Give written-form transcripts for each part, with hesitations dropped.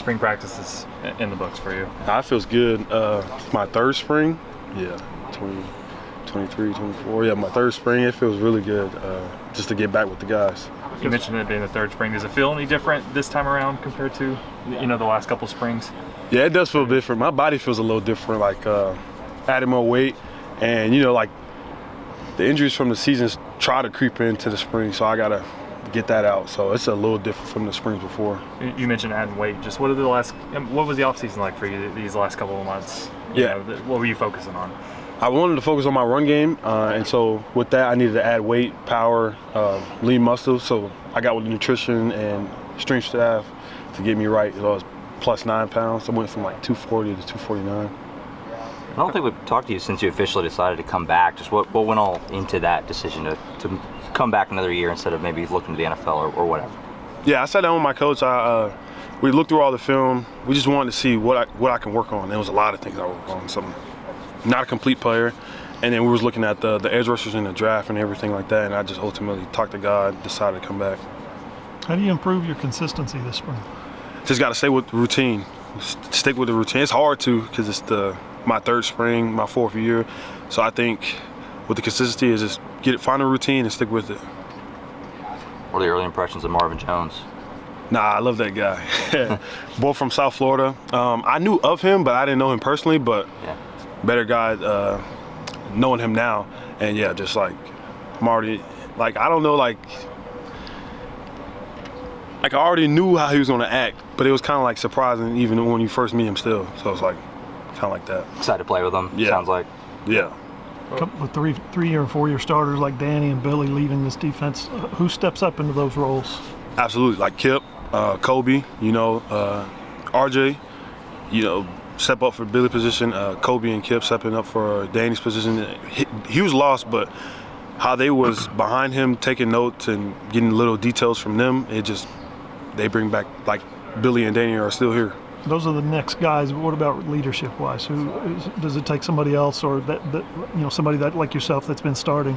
spring practices in the books for you? It feels good. My third spring, 23, 24. Yeah, my third spring. It feels really good just to get back with the guys. You mentioned it being the third spring. Does it feel any different this time around compared to the last couple springs? Yeah, it does feel different. My body feels a little different. Like adding more weight, and like the injuries from the seasons try to creep into the spring, so I gotta get that out. So it's a little different from the springs before. You mentioned adding weight. Just what was the off season like for you these last couple of months? What were you focusing on? I wanted to focus on my run game, and so with that, I needed to add weight, power, lean muscle. So I got with the nutrition and strength staff to get me right. I was plus 9 pounds. I went from like 240 to 249. I don't think we've talked to you since you officially decided to come back. Just what went all into that decision to come back another year instead of maybe looking to the NFL or whatever? Yeah, I sat down with my coach. We looked through all the film. We just wanted to see what I can work on. There was a lot of things I worked on. So not a complete player. And then we was looking at the edge rushers in the draft and everything like that, and I just ultimately talked to God, decided to come back. How do you improve your consistency this spring? Just got to stay with the routine. Stick with the routine. It's hard to because it's my third spring, my fourth year. So I think with the consistency is just find a routine and stick with it. What are the early impressions of Marvin Jones? Nah, I love that guy. Both from South Florida. I knew of him, but I didn't know him personally, but better guy knowing him now. And yeah, just like I'm already, like, I don't know, like I already knew how he was gonna act, but it was kind of like surprising even when you first meet him still. So it's like kind of like that. Excited to play with him, sounds like. Yeah. With three-year and four-year starters like Danny and Billy leaving this defense, who steps up into those roles? Absolutely, like Kip, Kobe, RJ, step up for Billy's position. Kobe and Kip stepping up for Danny's position. He was lost, but how they was behind him, taking notes and getting little details from them, they bring back, like Billy and Danny are still here. Those are the next guys. But what about leadership-wise? Does it take somebody else, or somebody that like yourself that's been starting,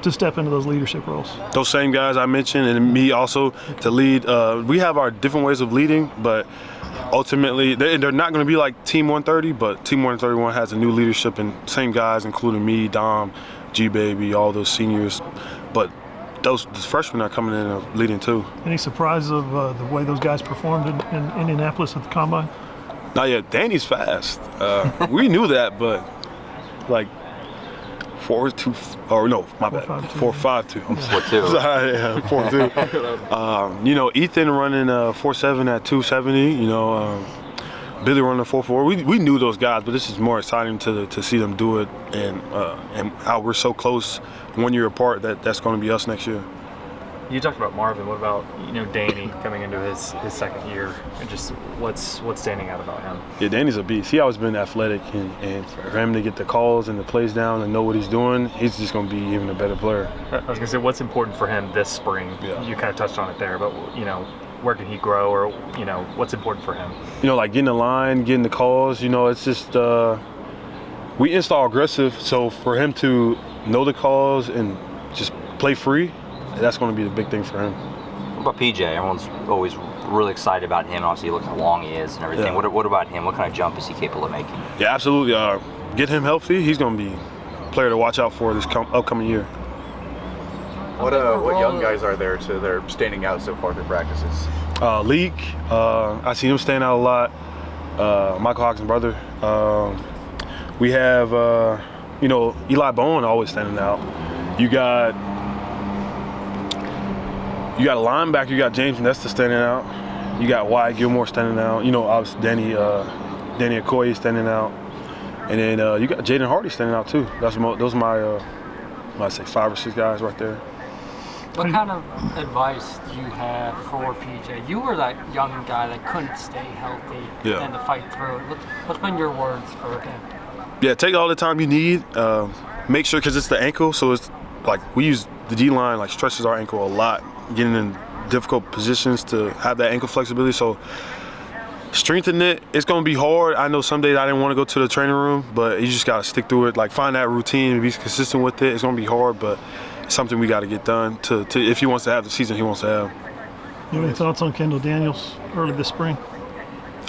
to step into those leadership roles? Those same guys I mentioned, and me also to lead. We have our different ways of leading, but ultimately they're not going to be like Team 130. But Team 131 has a new leadership, and same guys, including me, Dom, G-Baby, all those seniors. But the freshmen are coming in and leading too. Any surprise of the way those guys performed in Indianapolis at the Combine? Not yet. Danny's fast. We knew that, but like 4.2, or no, my bad, 4.52. 4.2. Sorry, yeah, 4.2. Ethan running 4.7 at 270. Billy running 4.4. We knew those guys, but this is more exciting to see them do it, and how we're so close, 1 year apart. That's going to be us next year. You talked about Marvin. What about Danny coming into his second year, and just what's standing out about him? Yeah, Danny's a beast. He always been athletic, and for him to get the calls and the plays down and know what he's doing, he's just going to be even a better player. I was going to say, what's important for him this spring? Yeah. You kind of touched on it there, but where can he grow, or what's important for him? Like getting the line, getting the calls. It's just we install aggressive, so for him to know the calls and just play free, that's going to be the big thing for him. What about PJ? Everyone's always really excited about him. Obviously, look how long he is and everything. Yeah. What about him? What kind of jump is he capable of making? Yeah, absolutely. Get him healthy. He's going to be a player to watch out for this upcoming year. What young guys are there they're standing out so far through practices? Leak, I see him stand out a lot. Michael Hawkins' brother. We have, Eli Bowen always standing out. You got a linebacker. You got James Nesta standing out. You got Wyatt Gilmore standing out. Obviously Danny Okoye standing out. And then you got Jaden Hardy standing out too. Those are my, I'd say 5 or 6 guys right there. What kind of advice do you have for PJ? You were that young guy that couldn't stay healthy and to fight through it. What's been your words for him? Yeah, take all the time you need. Make sure, because it's the ankle, so it's like we use the D-line, like stretches our ankle a lot, getting in difficult positions to have that ankle flexibility. So strengthen it. It's going to be hard. I know some days I didn't want to go to the training room, but you just got to stick through it. Like find that routine and be consistent with it. It's going to be hard, but it's something we got to get done to if he wants to have the season he wants to have. You have any thoughts on Kendall Daniels early this spring?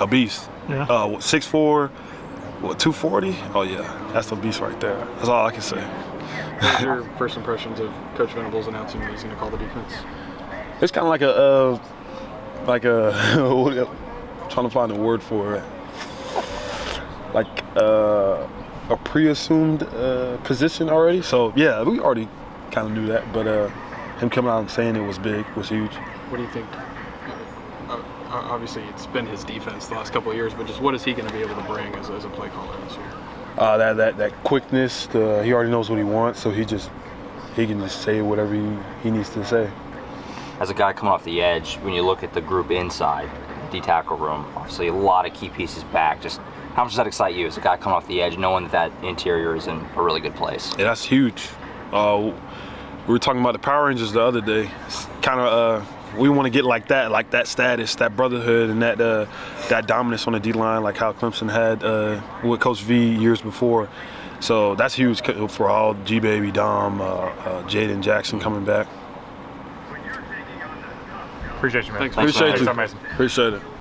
A beast. Yeah. 6'4", 240. Oh yeah, that's a beast right there. That's all I can say. What are your first impressions of Coach Venables announcing that he's going to call the defense? It's kind of like a I'm trying to find a word for it. Like a pre-assumed position already. So yeah, we already kind of knew that, but him coming out and saying it was big was huge. What do you think? Obviously, it's been his defense the last couple of years, but just what is he going to be able to bring as a play caller this year? That quickness. He already knows what he wants, so he can just say whatever he needs to say. As a guy coming off the edge, when you look at the group inside, D-tackle room, obviously a lot of key pieces back. Just how much does that excite you as a guy coming off the edge, knowing that interior is in a really good place? Yeah, that's huge. We were talking about the Power Rangers the other day. Kind of, we want to get like that status, that brotherhood, and that dominance on the D-line, like how Clemson had with Coach V years before. So that's huge for all G-Baby, Dom, Jaden Jackson coming back. Appreciate you, man. Thanks. Appreciate you. Thanks, Mason. Appreciate it.